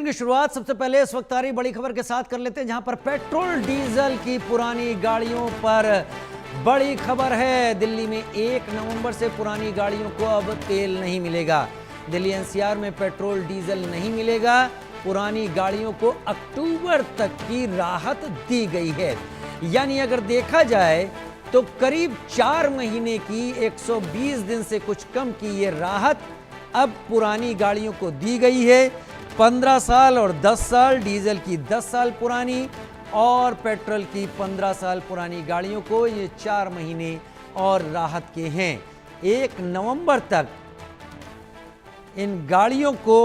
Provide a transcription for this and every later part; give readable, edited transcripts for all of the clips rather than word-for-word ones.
की शुरुआत सबसे पहले इस वक्त आ रही बड़ी खबर के साथ कर लेते हैं, जहां पर पेट्रोल डीजल की पुरानी गाड़ियों पर बड़ी खबर है। दिल्ली में 1 नवंबर से पुरानी गाड़ियों को अब तेल नहीं मिलेगा। दिल्ली एनसीआर में पेट्रोल डीजल नहीं मिलेगा। पुरानी गाड़ियों को अक्टूबर तक की राहत दी गई है। यानी अगर देखा जाए तो करीब 4 महीने की 120 दिन से कुछ कम की ये राहत अब पुरानी गाड़ियों को दी गई है। 15 साल और 10 साल डीजल की 10 साल पुरानी और पेट्रोल की 15 साल पुरानी गाड़ियों को ये 4 महीने और राहत के हैं। 1 नवंबर तक इन गाड़ियों को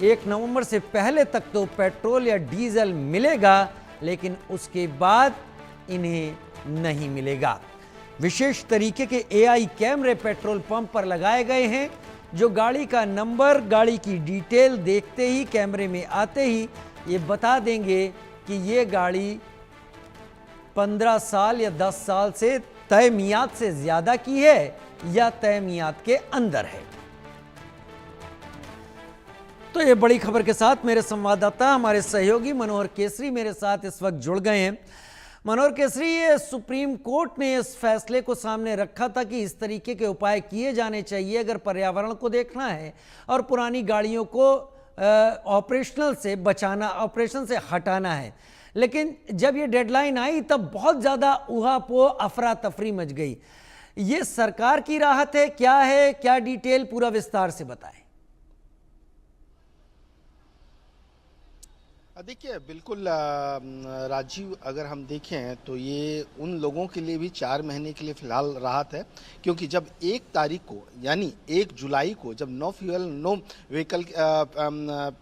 1 नवंबर से पहले तक तो पेट्रोल या डीजल मिलेगा, लेकिन उसके बाद इन्हें नहीं मिलेगा। विशेष तरीके के एआई कैमरे पेट्रोल पंप पर लगाए गए हैं, जो गाड़ी का नंबर, गाड़ी की डिटेल देखते ही, कैमरे में आते ही ये बता देंगे कि ये गाड़ी 15 साल या 10 साल से तय मियाद से ज्यादा की है या तय मियाद के अंदर है। तो ये बड़ी खबर के साथ मेरे संवाददाता, हमारे सहयोगी मनोहर केसरी मेरे साथ इस वक्त जुड़ गए हैं। मनोहर केसरी, ये सुप्रीम कोर्ट ने इस फैसले को सामने रखा था कि इस तरीके के उपाय किए जाने चाहिए अगर पर्यावरण को देखना है और पुरानी गाड़ियों को ऑपरेशनल से बचाना, ऑपरेशन से हटाना है। लेकिन जब ये डेडलाइन आई तब बहुत ज़्यादा ऊहापोह, अफरा तफरी मच गई। ये सरकार की राहत है, क्या है, क्या डिटेल, पूरा विस्तार से बताएं। देखिए, बिल्कुल राजीव, अगर हम देखें तो ये उन लोगों के लिए भी 4 महीने के लिए फिलहाल राहत है, क्योंकि जब 1 तारीख को यानी 1 जुलाई को जब no fuel no vehicle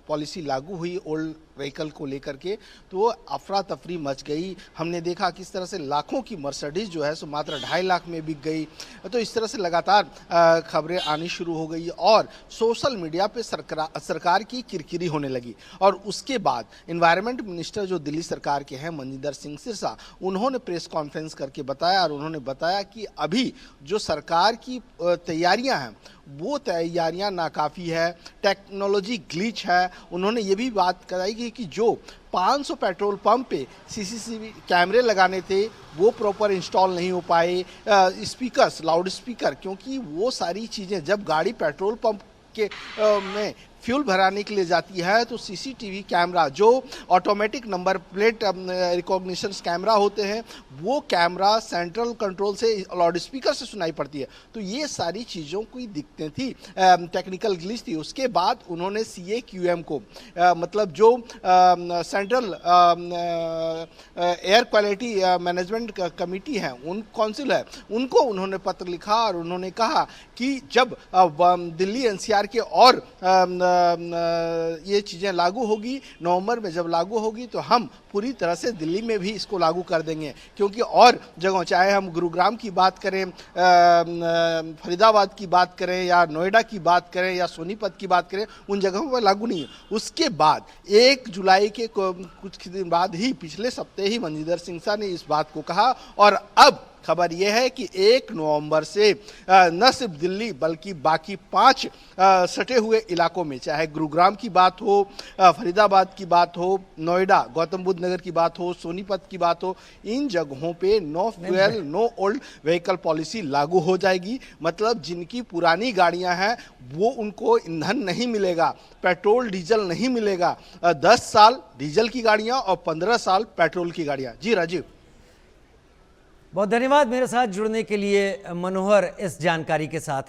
policy लागू हुई ओल्ड व्हीकल को लेकर के, तो वो अफरा तफरी मच गई। हमने देखा किस तरह से लाखों की मर्सिडीज जो है सो मात्र 2.5 लाख में बिक गई। तो इस तरह से लगातार खबरें आनी शुरू हो गई और सोशल मीडिया पे सरकार की किरकिरी होने लगी। और उसके बाद एनवायरनमेंट मिनिस्टर जो दिल्ली सरकार के हैं, मनजिंदर सिंह सिरसा, उन्होंने प्रेस कॉन्फ्रेंस करके बताया और उन्होंने बताया कि अभी जो सरकार की तैयारियां हैं वो तैयारियां नाकाफ़ी है, टेक्नोलॉजी ग्लिच है। उन्होंने ये भी बात कराई कि जो 500 पेट्रोल पंप पे सीसीटीवी कैमरे लगाने थे वो प्रॉपर इंस्टॉल नहीं हो पाए, स्पीकर्स, लाउड स्पीकर, क्योंकि वो सारी चीज़ें जब गाड़ी पेट्रोल पंप के में फ्यूल भराने के लिए जाती है तो सीसीटीवी कैमरा, जो automatic number plate recognition camera होते हैं, वो कैमरा सेंट्रल कंट्रोल से लाउड स्पीकर से सुनाई पड़ती है। तो ये सारी चीज़ों की दिक्कतें थी, टेक्निकल ग्लिच थी। उसके बाद उन्होंने CAQM को मतलब जो central air quality management committee है, उन काउंसिल है, उनको उन्होंने पत्र लिखा और उन्होंने कहा कि जब दिल्ली NCR के और ये चीज़ें लागू होगी, नवंबर में जब लागू होगी तो हम पूरी तरह से दिल्ली में भी इसको लागू कर देंगे। क्योंकि और जगहों, चाहे हम गुरुग्राम की बात करें, फरीदाबाद की बात करें या नोएडा की बात करें या सोनीपत की बात करें, उन जगहों पर लागू नहीं है। उसके बाद 1 जुलाई के कुछ दिन बाद ही, पिछले सप्ताह ही मनजिंदर सिंह ने इस बात को कहा। और अब खबर यह है कि 1 नवंबर से न सिर्फ दिल्ली बल्कि बाकी 5 सटे हुए इलाकों में, चाहे गुरुग्राम की बात हो, फरीदाबाद की बात हो, नोएडा, गौतम बुद्ध नगर की बात हो, सोनीपत की बात हो, इन जगहों पे no fuel no old vehicle policy लागू हो जाएगी। मतलब जिनकी पुरानी गाड़ियां हैं वो, उनको ईंधन नहीं मिलेगा, पेट्रोल डीजल नहीं मिलेगा। 10 साल डीजल की गाड़ियां और 15 साल पेट्रोल की गाड़ियां। जी राजीव, बहुत धन्यवाद मेरे साथ जुड़ने के लिए मनोहर, इस जानकारी के साथ।